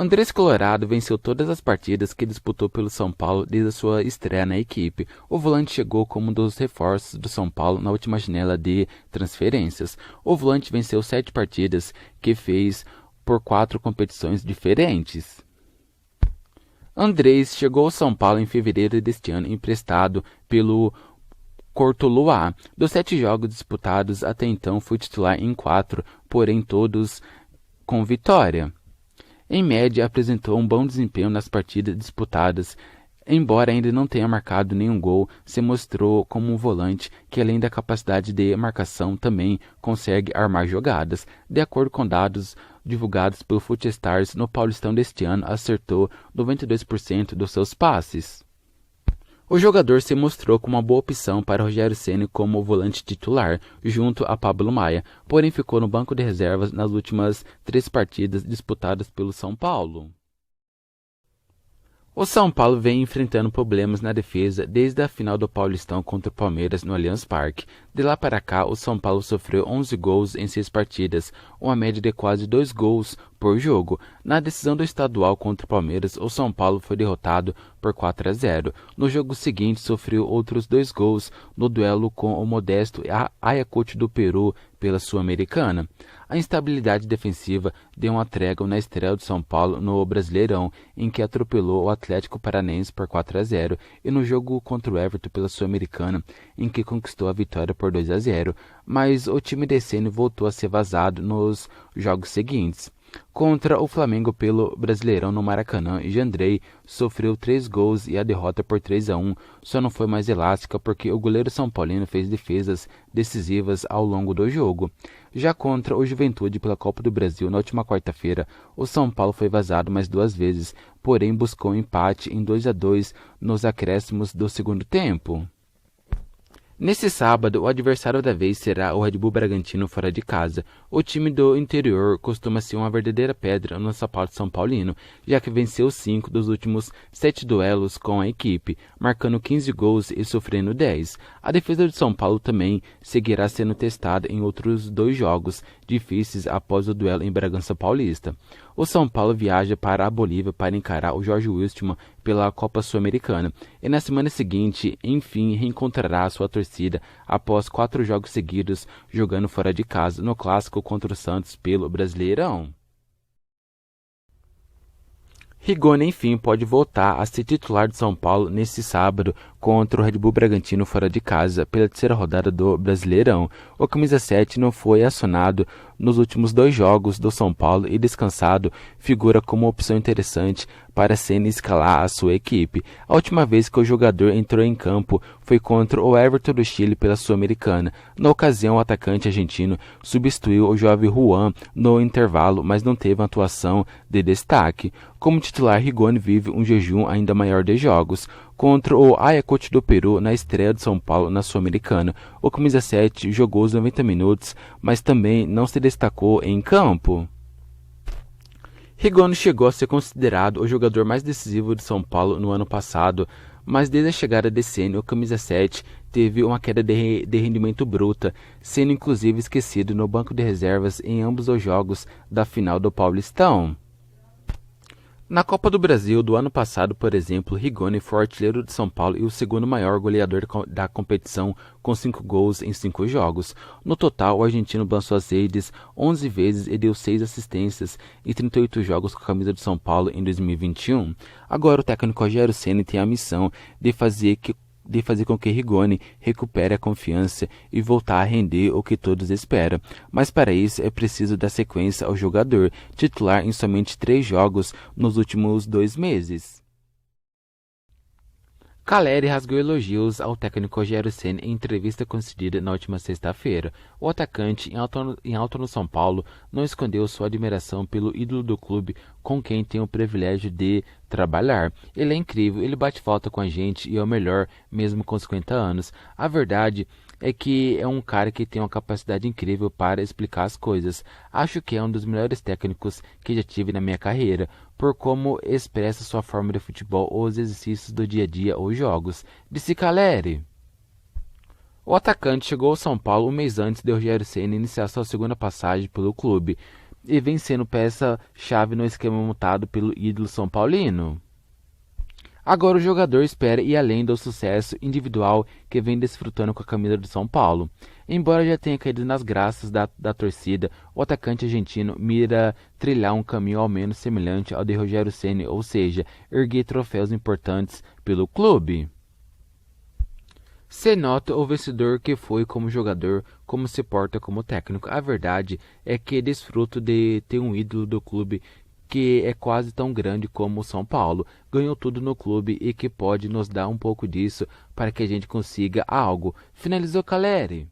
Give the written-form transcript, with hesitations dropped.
Andrés Colorado venceu todas as partidas que disputou pelo São Paulo desde a sua estreia na equipe. O volante chegou como um dos reforços do São Paulo na última janela de transferências. O volante venceu 7 partidas que fez por 4 competições diferentes. Andrés chegou ao São Paulo em fevereiro deste ano, emprestado pelo Cortuluá. Dos 7 jogos disputados até então, foi titular em 4, porém todos com vitória. Em média, apresentou um bom desempenho nas partidas disputadas. Embora ainda não tenha marcado nenhum gol, se mostrou como um volante que, além da capacidade de marcação, também consegue armar jogadas. De acordo com dados divulgados pelo Futestars, no Paulistão deste ano, acertou 92% dos seus passes. O jogador se mostrou como uma boa opção para Rogério Ceni como volante titular, junto a Pablo Maia, porém ficou no banco de reservas nas últimas 3 partidas disputadas pelo São Paulo. O São Paulo vem enfrentando problemas na defesa desde a final do Paulistão contra o Palmeiras no Allianz Parque. De lá para cá, o São Paulo sofreu 11 gols em 6 partidas, uma média de quase 2 gols por jogo. Na decisão do estadual contra o Palmeiras, o São Paulo foi derrotado por 4-0. No jogo seguinte, sofreu outros 2 gols no duelo com o modesto Ayacucho do Peru pela Sul-Americana. A instabilidade defensiva deu uma trégua na estreia do São Paulo no Brasileirão, em que atropelou o Atlético Paranaense por 4-0, e no jogo contra o Everton pela Sul-Americana, em que conquistou a vitória por 2-0, mas o time de Ceni voltou a ser vazado nos jogos seguintes. Contra o Flamengo pelo Brasileirão no Maracanã, Jandrei sofreu 3 gols e a derrota por 3-1 só não foi mais elástica porque o goleiro são paulino fez defesas decisivas ao longo do jogo. Já contra o Juventude pela Copa do Brasil na última quarta-feira, o São Paulo foi vazado mais 2 vezes, porém buscou um empate em 2-2 nos acréscimos do segundo tempo. Nesse sábado, o adversário da vez será o Red Bull Bragantino fora de casa. O time do interior costuma ser uma verdadeira pedra no sapato são paulino, já que venceu 5 dos últimos 7 duelos com a equipe, marcando 15 gols e sofrendo 10. A defesa do São Paulo também seguirá sendo testada em outros 2 jogos difíceis após o duelo em Bragança Paulista. O São Paulo viaja para a Bolívia para encarar o Jorge Wilstermann pela Copa Sul-Americana e na semana seguinte, enfim, reencontrará sua torcida após 4 jogos seguidos jogando fora de casa no clássico contra o Santos pelo Brasileirão. Rigoni, enfim, pode voltar a ser titular do São Paulo nesse sábado contra o Red Bull Bragantino fora de casa pela terceira rodada do Brasileirão. O camisa 7 não foi acionado nos últimos 2 jogos do São Paulo e descansado figura como uma opção interessante para Ceni escalar a sua equipe. A última vez que o jogador entrou em campo foi contra o Everton do Chile pela Sul-Americana. Na ocasião, o atacante argentino substituiu o jovem Juan no intervalo, mas não teve uma atuação de destaque. Como titular, Rigoni vive um jejum ainda maior de jogos. Contra o Ayacucho do Peru na estreia do São Paulo na Sul-Americana, o camisa 7 jogou os 90 minutos, mas também não se destacou em campo. Rigoni chegou a ser considerado o jogador mais decisivo de São Paulo no ano passado, mas desde a chegada de Ceni, o camisa 7 teve uma queda de rendimento bruta, sendo inclusive esquecido no banco de reservas em ambos os jogos da final do Paulistão. Na Copa do Brasil do ano passado, por exemplo, Rigoni foi o artilheiro de São Paulo e o segundo maior goleador da competição, com 5 gols em 5 jogos. No total, o argentino balançou as redes 11 vezes e deu 6 assistências em 38 jogos com a camisa do São Paulo em 2021. Agora, o técnico Rogério Ceni tem a missão de fazer com que Rigoni recupere a confiança e voltar a render o que todos esperam. Mas para isso é preciso dar sequência ao jogador, titular em somente 3 jogos nos últimos 2 meses. Caleri rasgou elogios ao técnico Rogério Ceni em entrevista concedida na última sexta-feira. O atacante, em alto no São Paulo, não escondeu sua admiração pelo ídolo do clube com quem tem o privilégio de trabalhar. Ele é incrível, ele bate falta com a gente e é o melhor, mesmo com 50 anos. A verdade é que é um cara que tem uma capacidade incrível para explicar as coisas. Acho que é um dos melhores técnicos que já tive na minha carreira, por como expressa sua forma de futebol ou os exercícios do dia a dia ou jogos. Disse Caleri. O atacante chegou ao São Paulo um mês antes de Rogério Ceni iniciar sua segunda passagem pelo clube e vem sendo peça-chave no esquema montado pelo ídolo são paulino. Agora o jogador espera ir além do sucesso individual que vem desfrutando com a camisa do São Paulo. Embora já tenha caído nas graças da torcida, o atacante argentino mira trilhar um caminho ao menos semelhante ao de Rogério Ceni, ou seja, erguer troféus importantes pelo clube. Se nota o vencedor que foi como jogador, como se porta como técnico. A verdade é que desfruto de ter um ídolo do clube que é quase tão grande como o São Paulo. Ganhou tudo no clube e que pode nos dar um pouco disso para que a gente consiga algo. Finalizou Caleri.